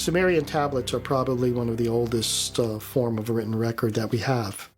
Sumerian tablets are probably one of the oldest form of written record that we have.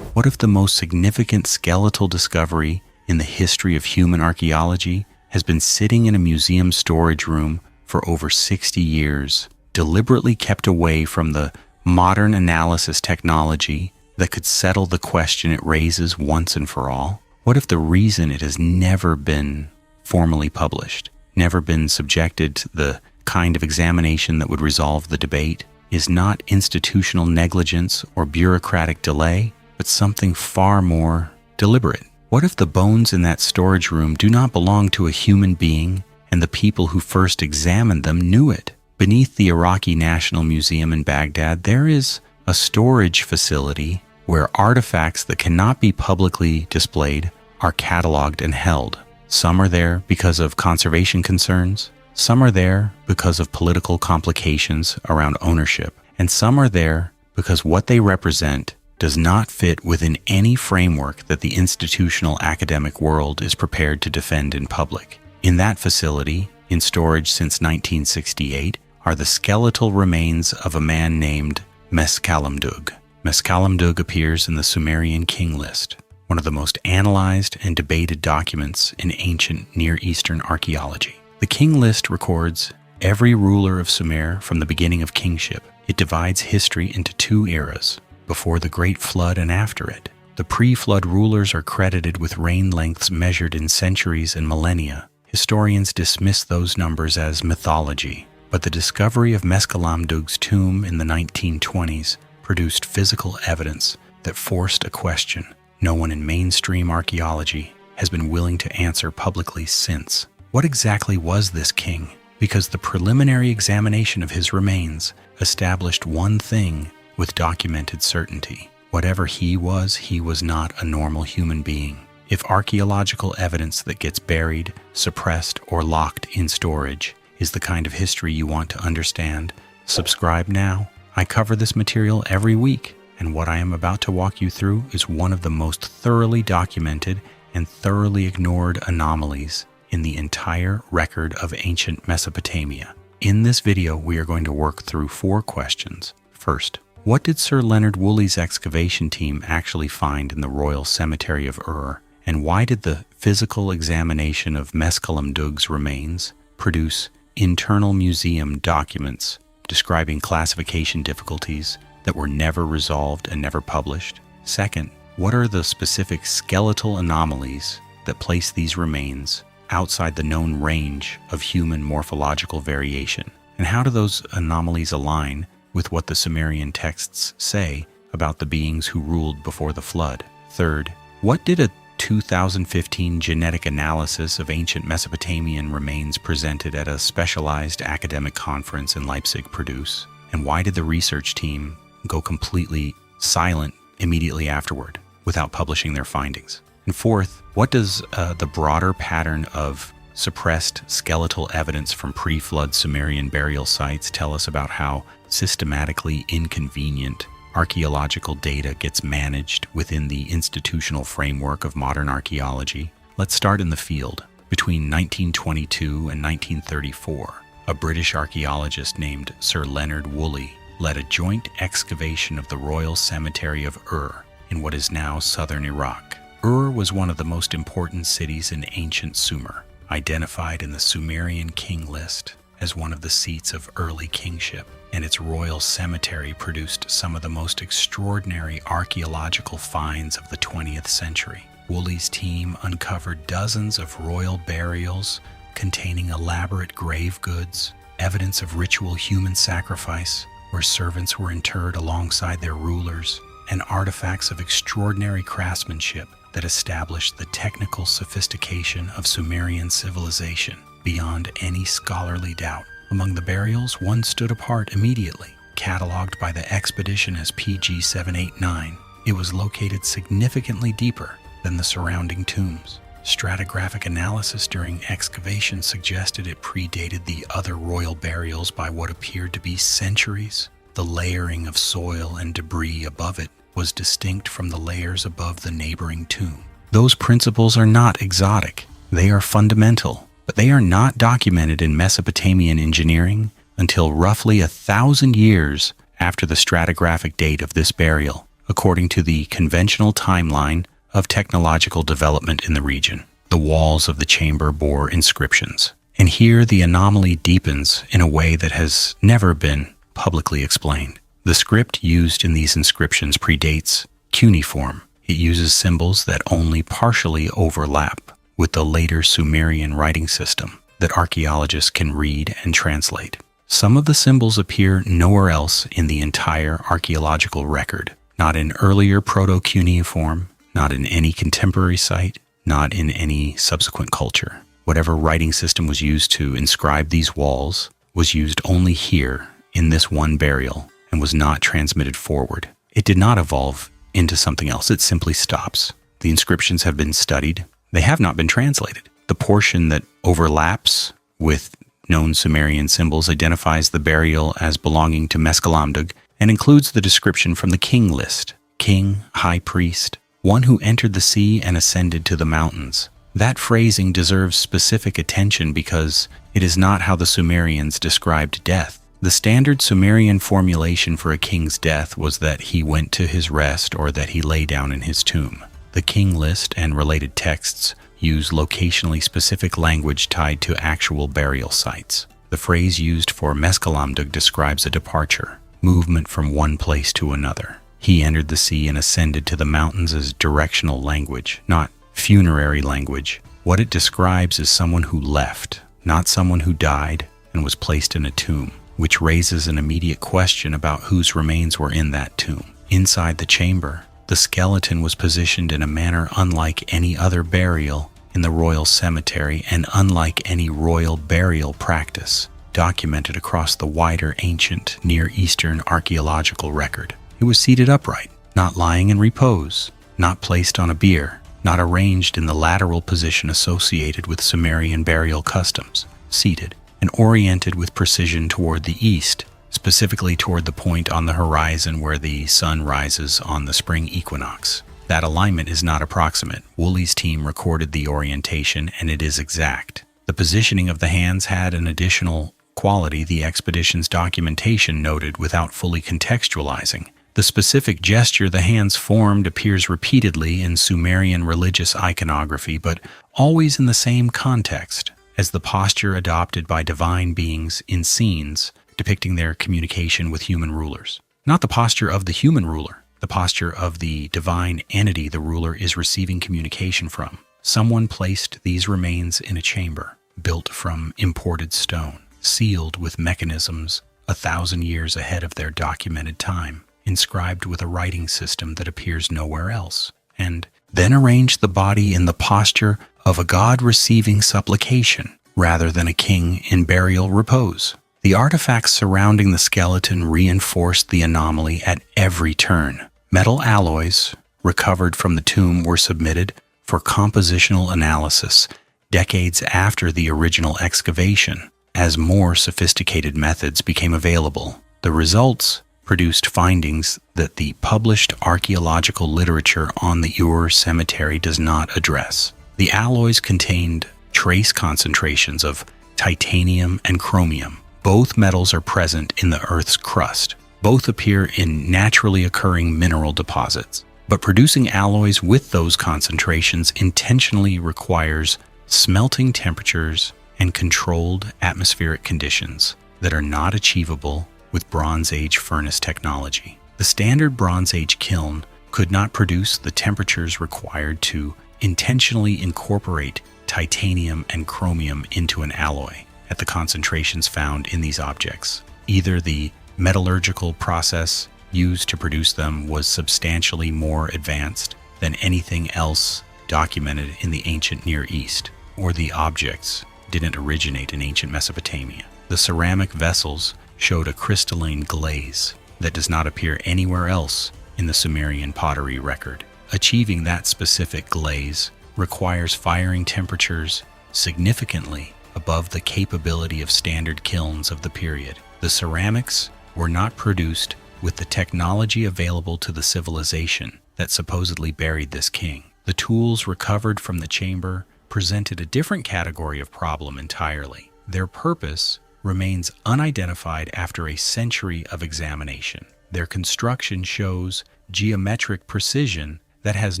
What if the most significant skeletal discovery in the history of human archaeology has been sitting in a museum storage room for over 60 years, deliberately kept away from the modern analysis technology that could settle the question it raises once and for all? What if the reason it has never been formally published, never been subjected to the kind of examination that would resolve the debate, is not institutional negligence or bureaucratic delay, but something far more deliberate? What if the bones in that storage room do not belong to a human being and the people who first examined them knew it? Beneath the Iraqi National Museum in Baghdad, there is a storage facility where artifacts that cannot be publicly displayed are cataloged and held. Some are there because of conservation concerns, some are there because of political complications around ownership, and some are there because what they represent does not fit within any framework that the institutional academic world is prepared to defend in public. In that facility, in storage since 1968, are the skeletal remains of a man named Meskallamdug. Meskallamdug appears in the Sumerian King List, one of the most analyzed and debated documents in ancient Near Eastern archaeology. The King List records every ruler of Sumer from the beginning of kingship. It divides history into two eras, before the Great Flood and after it. The pre-flood rulers are credited with reign lengths measured in centuries and millennia. Historians dismiss those numbers as mythology, but the discovery of Meskallamdug's tomb in the 1920s produced physical evidence that forced a question no one in mainstream archaeology has been willing to answer publicly since. What exactly was this king? Because the preliminary examination of his remains established one thing with documented certainty. Whatever he was not a normal human being. If archaeological evidence that gets buried, suppressed, or locked in storage is the kind of history you want to understand, subscribe now. I cover this material every week, and what I am about to walk you through is one of the most thoroughly documented and thoroughly ignored anomalies in the entire record of ancient Mesopotamia. In this video, we are going to work through 4 questions. First, what did Sir Leonard Woolley's excavation team actually find in the Royal Cemetery of Ur? And why did the physical examination of Meskallamdug's remains produce internal museum documents describing classification difficulties that were never resolved and never published? Second, what are the specific skeletal anomalies that place these remains outside the known range of human morphological variation? And how do those anomalies align with what the Sumerian texts say about the beings who ruled before the flood? Third, what did a 2015 genetic analysis of ancient Mesopotamian remains presented at a specialized academic conference in Leipzig produce? And why did the research team go completely silent immediately afterward without publishing their findings? And fourth, what does the broader pattern of suppressed skeletal evidence from pre-flood Sumerian burial sites tell us about how systematically inconvenient archaeological data gets managed within the institutional framework of modern archaeology? Let's start in the field. Between 1922 and 1934, a British archaeologist named Sir Leonard Woolley led a joint excavation of the Royal Cemetery of Ur in what is now southern Iraq. Ur was one of the most important cities in ancient Sumer, identified in the Sumerian King List as one of the seats of early kingship, and its royal cemetery produced some of the most extraordinary archaeological finds of the 20th century. Woolley's team uncovered dozens of royal burials containing elaborate grave goods, evidence of ritual human sacrifice where servants were interred alongside their rulers, and artifacts of extraordinary craftsmanship that established the technical sophistication of Sumerian civilization beyond any scholarly doubt. Among the burials, one stood apart immediately, cataloged by the expedition as PG 789. It was located significantly deeper than the surrounding tombs. Stratigraphic analysis during excavation suggested it predated the other royal burials by what appeared to be centuries. The layering of soil and debris above it was distinct from the layers above the neighboring tomb. Those principles are not exotic. They are fundamental, but they are not documented in Mesopotamian engineering until roughly 1,000 years after the stratigraphic date of this burial, according to the conventional timeline of technological development in the region. The walls of the chamber bore inscriptions, and here the anomaly deepens in a way that has never been publicly explained. The script used in these inscriptions predates cuneiform. It uses symbols that only partially overlap with the later Sumerian writing system that archaeologists can read and translate. Some of the symbols appear nowhere else in the entire archaeological record, not in earlier proto-cuneiform, not in any contemporary site, not in any subsequent culture. Whatever writing system was used to inscribe these walls was used only here in this one burial and was not transmitted forward. It did not evolve into something else. It simply stops. The inscriptions have been studied. They have not been translated. The portion that overlaps with known Sumerian symbols identifies the burial as belonging to Meskelamdug and includes the description from the King List: king, high priest, one who entered the sea and ascended to the mountains. That phrasing deserves specific attention because it is not how the Sumerians described death. The standard Sumerian formulation for a king's death was that he went to his rest or that he lay down in his tomb. The King List and related texts use locationally specific language tied to actual burial sites. The phrase used for Meskelamdug describes a departure, movement from one place to another. He entered the sea and ascended to the mountains as directional language, not funerary language. What it describes is someone who left, not someone who died and was placed in a tomb, which raises an immediate question about whose remains were in that tomb. Inside the chamber, the skeleton was positioned in a manner unlike any other burial in the royal cemetery and unlike any royal burial practice documented across the wider ancient Near Eastern archaeological record. It was seated upright, not lying in repose, not placed on a bier, not arranged in the lateral position associated with Sumerian burial customs, seated and oriented with precision toward the east, specifically toward the point on the horizon where the sun rises on the spring equinox. That alignment is not approximate. Woolley's team recorded the orientation, and it is exact. The positioning of the hands had an additional quality the expedition's documentation noted without fully contextualizing. The specific gesture the hands formed appears repeatedly in Sumerian religious iconography, but always in the same context as the posture adopted by divine beings in scenes depicting their communication with human rulers. Not the posture of the human ruler, the posture of the divine entity the ruler is receiving communication from. Someone placed these remains in a chamber, built from imported stone, sealed with mechanisms 1,000 years ahead of their documented time, inscribed with a writing system that appears nowhere else, and then arranged the body in the posture of a god receiving supplication rather than a king in burial repose. The artifacts surrounding the skeleton reinforced the anomaly at every turn. Metal alloys recovered from the tomb were submitted for compositional analysis decades after the original excavation. As more sophisticated methods became available, the results produced findings that the published archaeological literature on the Ur cemetery does not address. The alloys contained trace concentrations of titanium and chromium. Both metals are present in the Earth's crust. Both appear in naturally occurring mineral deposits. But producing alloys with those concentrations intentionally requires smelting temperatures and controlled atmospheric conditions that are not achievable with Bronze Age furnace technology. The standard Bronze Age kiln could not produce the temperatures required to intentionally incorporate titanium and chromium into an alloy at the concentrations found in these objects. Either the metallurgical process used to produce them was substantially more advanced than anything else documented in the ancient Near East, or the objects didn't originate in ancient Mesopotamia. The ceramic vessels showed a crystalline glaze that does not appear anywhere else in the Sumerian pottery record. Achieving that specific glaze requires firing temperatures significantly above the capability of standard kilns of the period. The ceramics were not produced with the technology available to the civilization that supposedly buried this king. The tools recovered from the chamber presented a different category of problem entirely. Their purpose remains unidentified after a century of examination. Their construction shows geometric precision that has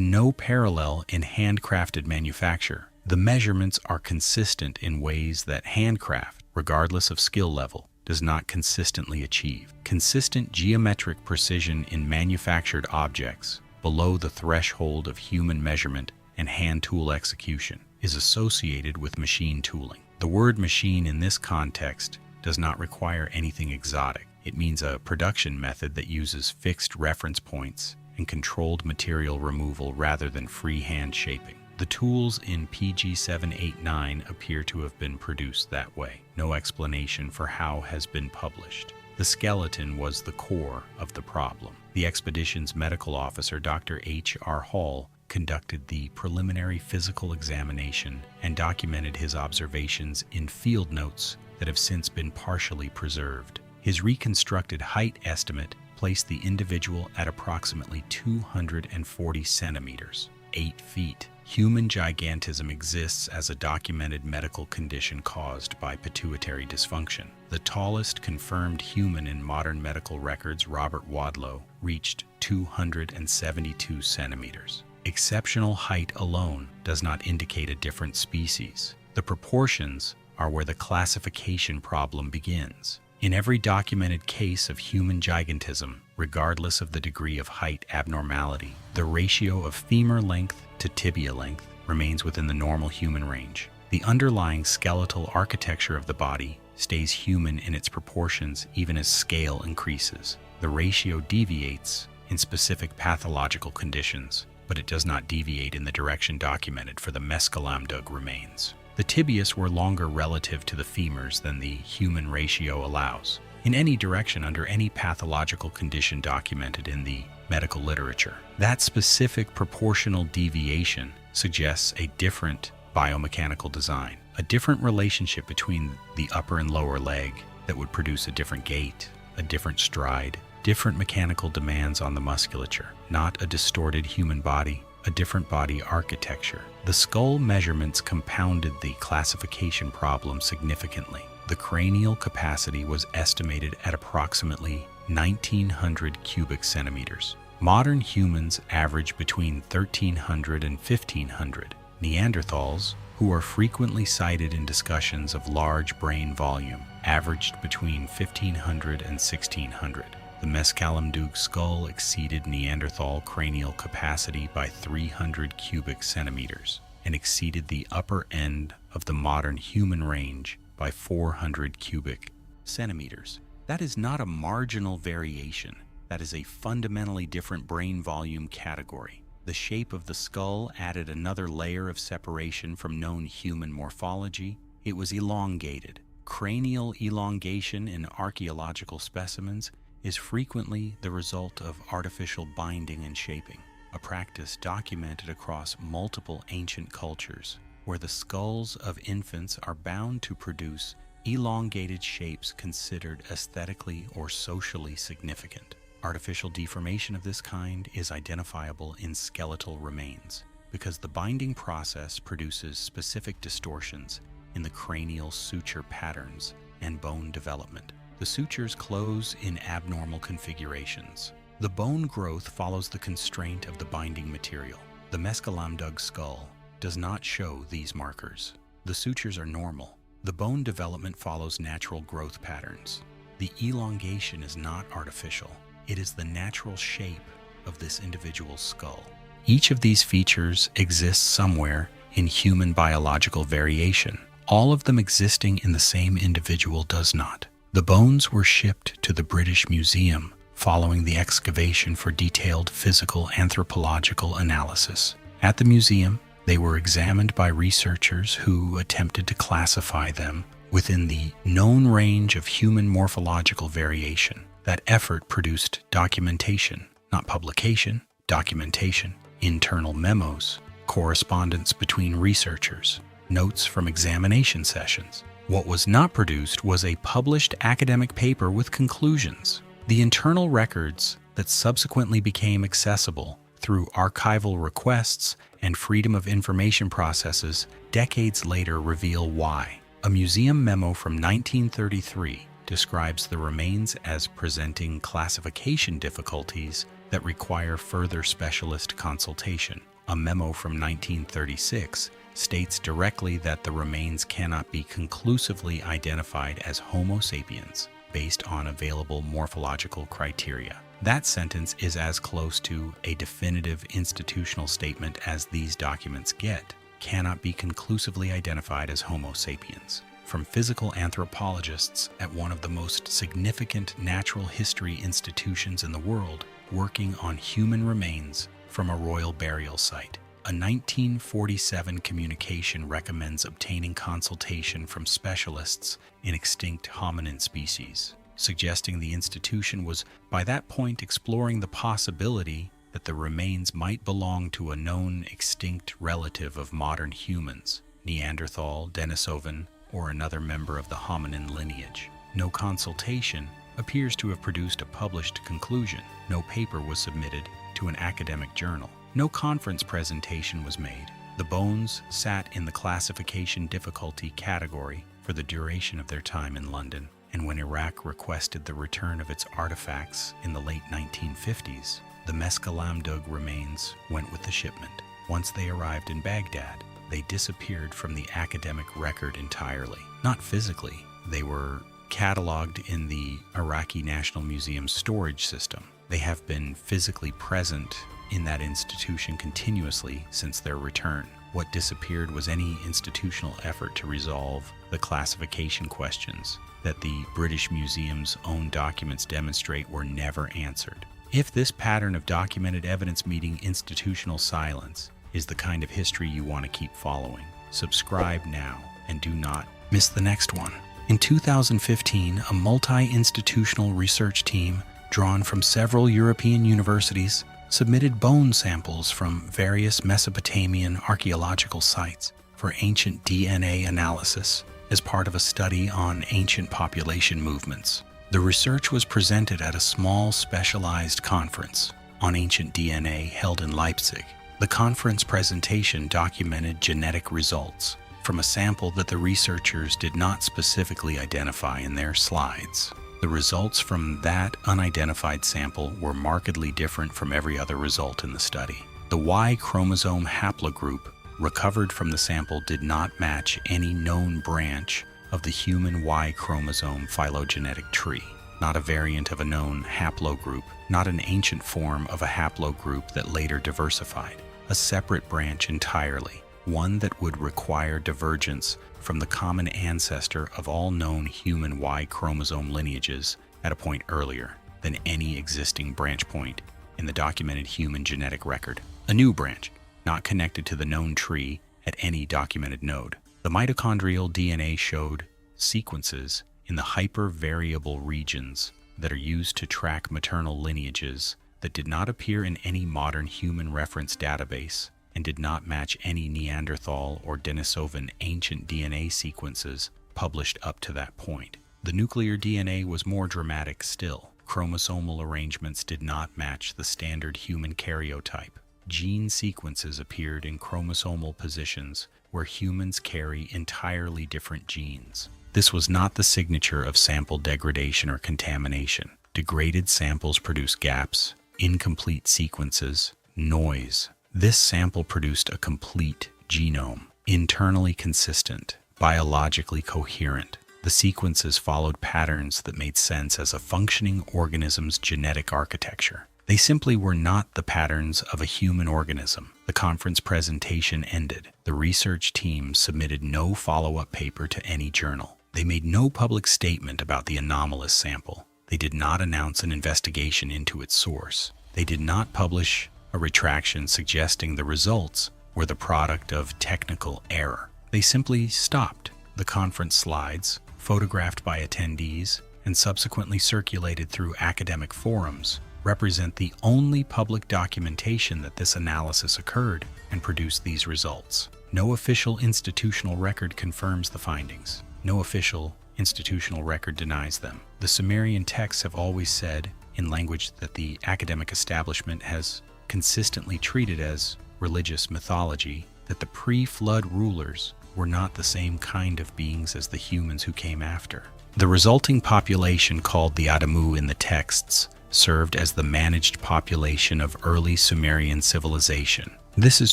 no parallel in handcrafted manufacture. The measurements are consistent in ways that handcraft, regardless of skill level, does not consistently achieve. Consistent geometric precision in manufactured objects below the threshold of human measurement and hand tool execution is associated with machine tooling. The word machine in this context does not require anything exotic. It means a production method that uses fixed reference points and controlled material removal rather than freehand shaping. The tools in PG 789 appear to have been produced that way. No explanation for how has been published. The skeleton was the core of the problem. The expedition's medical officer, Dr. H.R. Hall, conducted the preliminary physical examination and documented his observations in field notes that have since been partially preserved. His reconstructed height estimate placed the individual at approximately 240 centimeters, 8 feet. Human gigantism exists as a documented medical condition caused by pituitary dysfunction. The tallest confirmed human in modern medical records, Robert Wadlow, reached 272 centimeters. Exceptional height alone does not indicate a different species. The proportions are where the classification problem begins. In every documented case of human gigantism, regardless of the degree of height abnormality, the ratio of femur length to tibia length remains within the normal human range. The underlying skeletal architecture of the body stays human in its proportions even as scale increases. The ratio deviates in specific pathological conditions, but it does not deviate in the direction documented for the mescalamdug remains. The tibias were longer relative to the femurs than the human ratio allows, in any direction under any pathological condition documented in the medical literature. That specific proportional deviation suggests a different biomechanical design, a different relationship between the upper and lower leg that would produce a different gait, a different stride, different mechanical demands on the musculature, not a distorted human body, a different body architecture. The skull measurements compounded the classification problem significantly. The cranial capacity was estimated at approximately 1,900 cubic centimeters. Modern humans average between 1,300 and 1,500. Neanderthals, who are frequently cited in discussions of large brain volume, averaged between 1,500 and 1,600. The mescalamdug skull exceeded Neanderthal cranial capacity by 300 cubic centimeters and exceeded the upper end of the modern human range by 400 cubic centimeters. That is not a marginal variation. That is a fundamentally different brain volume category. The shape of the skull added another layer of separation from known human morphology. It was elongated. Cranial elongation in archaeological specimens is frequently the result of artificial binding and shaping, a practice documented across multiple ancient cultures, where the skulls of infants are bound to produce elongated shapes considered aesthetically or socially significant. Artificial deformation of this kind is identifiable in skeletal remains because the binding process produces specific distortions in the cranial suture patterns and bone development. The sutures close in abnormal configurations. The bone growth follows the constraint of the binding material. The mescalamdug skull does not show these markers. The sutures are normal. The bone development follows natural growth patterns. The elongation is not artificial. It is the natural shape of this individual's skull. Each of these features exists somewhere in human biological variation. All of them existing in the same individual does not. The bones were shipped to the British Museum following the excavation for detailed physical anthropological analysis. At the museum, they were examined by researchers who attempted to classify them within the known range of human morphological variation. That effort produced documentation, not publication, documentation, internal memos, correspondence between researchers, notes from examination sessions. What was not produced was a published academic paper with conclusions. The internal records that subsequently became accessible through archival requests and freedom of information processes decades later reveal why. A museum memo from 1933 describes the remains as presenting classification difficulties that require further specialist consultation. A memo from 1936 states directly that the remains cannot be conclusively identified as Homo sapiens based on available morphological criteria. That sentence is as close to a definitive institutional statement as these documents get. Cannot be conclusively identified as Homo sapiens. From physical anthropologists at one of the most significant natural history institutions in the world, working on human remains from a royal burial site. A 1947 communication recommends obtaining consultation from specialists in extinct hominin species, suggesting the institution was by that point exploring the possibility that the remains might belong to a known extinct relative of modern humans, Neanderthal, Denisovan, or another member of the hominin lineage. No consultation appears to have produced a published conclusion. No paper was submitted to an academic journal. No conference presentation was made. The bones sat in the classification difficulty category for the duration of their time in London, and when Iraq requested the return of its artifacts in the late 1950s, the Mescalamdug remains went with the shipment. Once they arrived in Baghdad, they disappeared from the academic record entirely. Not physically, they were cataloged in the Iraqi National Museum's storage system. They have been physically present in that institution continuously since their return. What disappeared was any institutional effort to resolve the classification questions that the British Museum's own documents demonstrate were never answered. If this pattern of documented evidence meeting institutional silence is the kind of history you want to keep following, subscribe now and do not miss the next one. In 2015, a multi-institutional research team drawn from several European universities submitted bone samples from various Mesopotamian archaeological sites for ancient DNA analysis as part of a study on ancient population movements. The research was presented at a small specialized conference on ancient DNA held in Leipzig. The conference presentation documented genetic results from a sample that the researchers did not specifically identify in their slides. The results from that unidentified sample were markedly different from every other result in the study. The Y chromosome haplogroup recovered from the sample did not match any known branch of the human Y chromosome phylogenetic tree, not a variant of a known haplogroup, not an ancient form of a haplogroup that later diversified, a separate branch entirely, one that would require divergence from the common ancestor of all known human Y chromosome lineages at a point earlier than any existing branch point in the documented human genetic record. A new branch, not connected to the known tree at any documented node. The mitochondrial DNA showed sequences in the hypervariable regions that are used to track maternal lineages that did not appear in any modern human reference database and did not match any Neanderthal or Denisovan ancient DNA sequences published up to that point. The nuclear DNA was more dramatic still. Chromosomal arrangements did not match the standard human karyotype. Gene sequences appeared in chromosomal positions where humans carry entirely different genes. This was not the signature of sample degradation or contamination. Degraded samples produce gaps, incomplete sequences, noise. This sample produced a complete genome, internally consistent, biologically coherent. The sequences followed patterns that made sense as a functioning organism's genetic architecture. They simply were not the patterns of a human organism. The conference presentation ended. The research team submitted no follow-up paper to any journal. They made no public statement about the anomalous sample. They did not announce an investigation into its source. They did not publish a retraction suggesting the results were the product of technical error. They simply stopped. The conference slides, photographed by attendees and subsequently circulated through academic forums, represent the only public documentation that this analysis occurred and produced these results. No official institutional record confirms the findings. No official institutional record denies them. The Sumerian texts have always said, in language that the academic establishment has consistently treated as religious mythology, that the pre-flood rulers were not the same kind of beings as the humans who came after. The resulting population, called the Adamu in the texts, served as the managed population of early Sumerian civilization. This is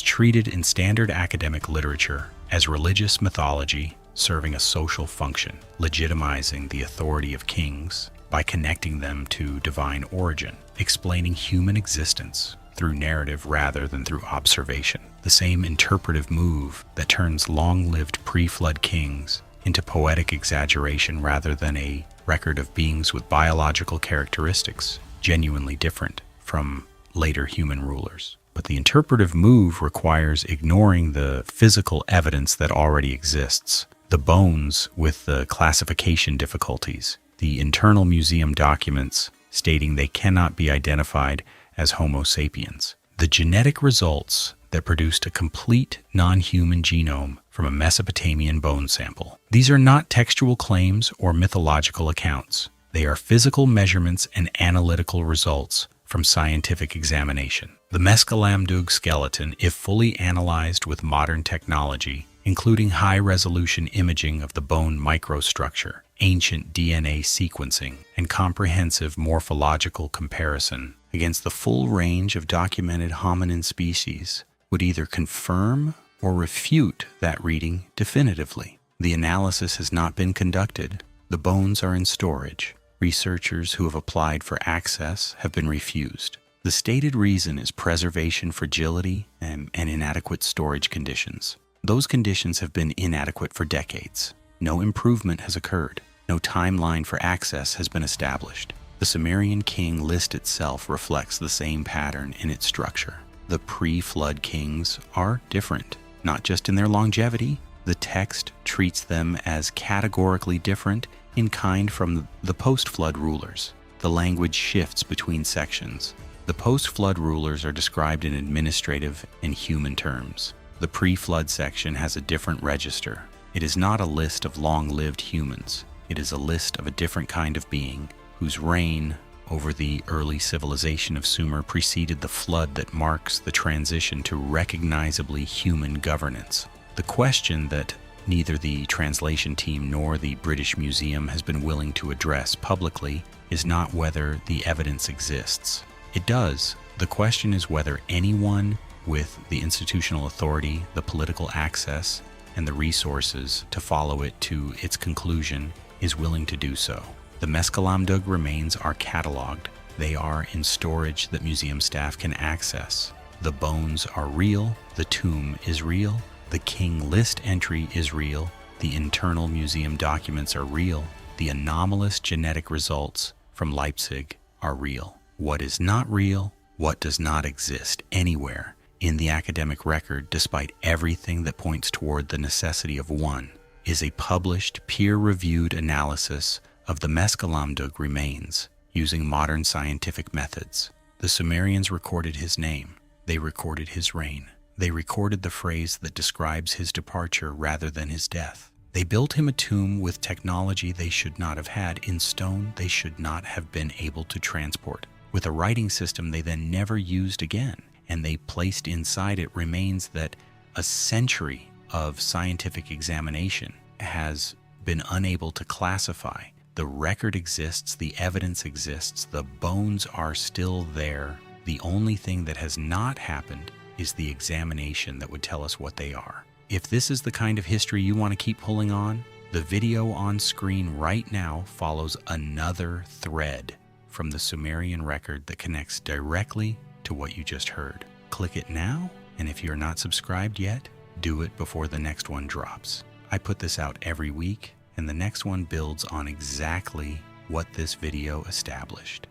treated in standard academic literature as religious mythology serving a social function, legitimizing the authority of kings by connecting them to divine origin, explaining human existence through narrative rather than through observation. The same interpretive move that turns long-lived pre-flood kings into poetic exaggeration rather than a record of beings with biological characteristics genuinely different from later human rulers. But the interpretive move requires ignoring the physical evidence that already exists, the bones with the classification difficulties, the internal museum documents stating they cannot be identified as Homo sapiens, the genetic results that produced a complete non-human genome from a Mesopotamian bone sample. These are not textual claims or mythological accounts. They are physical measurements and analytical results from scientific examination. The Mescalamdug skeleton, if fully analyzed with modern technology, including high-resolution imaging of the bone microstructure, ancient DNA sequencing, and comprehensive morphological comparison against the full range of documented hominin species, would either confirm or refute that reading definitively. The analysis has not been conducted. The bones are in storage. Researchers who have applied for access have been refused. The stated reason is preservation fragility and inadequate storage conditions. Those conditions have been inadequate for decades. No improvement has occurred. No timeline for access has been established. The Sumerian King List itself reflects the same pattern in its structure. The pre-flood kings are different, not just in their longevity. The text treats them as categorically different in kind from the post-flood rulers. The language shifts between sections. The post-flood rulers are described in administrative and human terms. The pre-flood section has a different register. It is not a list of long-lived humans. It is a list of a different kind of being whose reign over the early civilization of Sumer preceded the flood that marks the transition to recognizably human governance. The question that neither the translation team nor the British Museum has been willing to address publicly is not whether the evidence exists. It does. The question is whether anyone with the institutional authority, the political access, and the resources to follow it to its conclusion is willing to do so. The Mescalamdug remains are cataloged. They are in storage that museum staff can access. The bones are real. The tomb is real. The King List entry is real. The internal museum documents are real. The anomalous genetic results from Leipzig are real. What is not real, what does not exist anywhere in the academic record, despite everything that points toward the necessity of one, is a published, peer-reviewed analysis of the Mescalamdug remains using modern scientific methods. The Sumerians recorded his name. They recorded his reign. They recorded the phrase that describes his departure rather than his death. They built him a tomb with technology they should not have had, in stone they should not have been able to transport, with a writing system they then never used again, and they placed inside it remains that a century of scientific examination has been unable to classify. The record exists, the evidence exists, the bones are still there. The only thing that has not happened is the examination that would tell us what they are. If this is the kind of history you want to keep pulling on, the video on screen right now follows another thread from the Sumerian record that connects directly to what you just heard. Click it now, and if you're not subscribed yet, do it before the next one drops. I put this out every week, and the next one builds on exactly what this video established.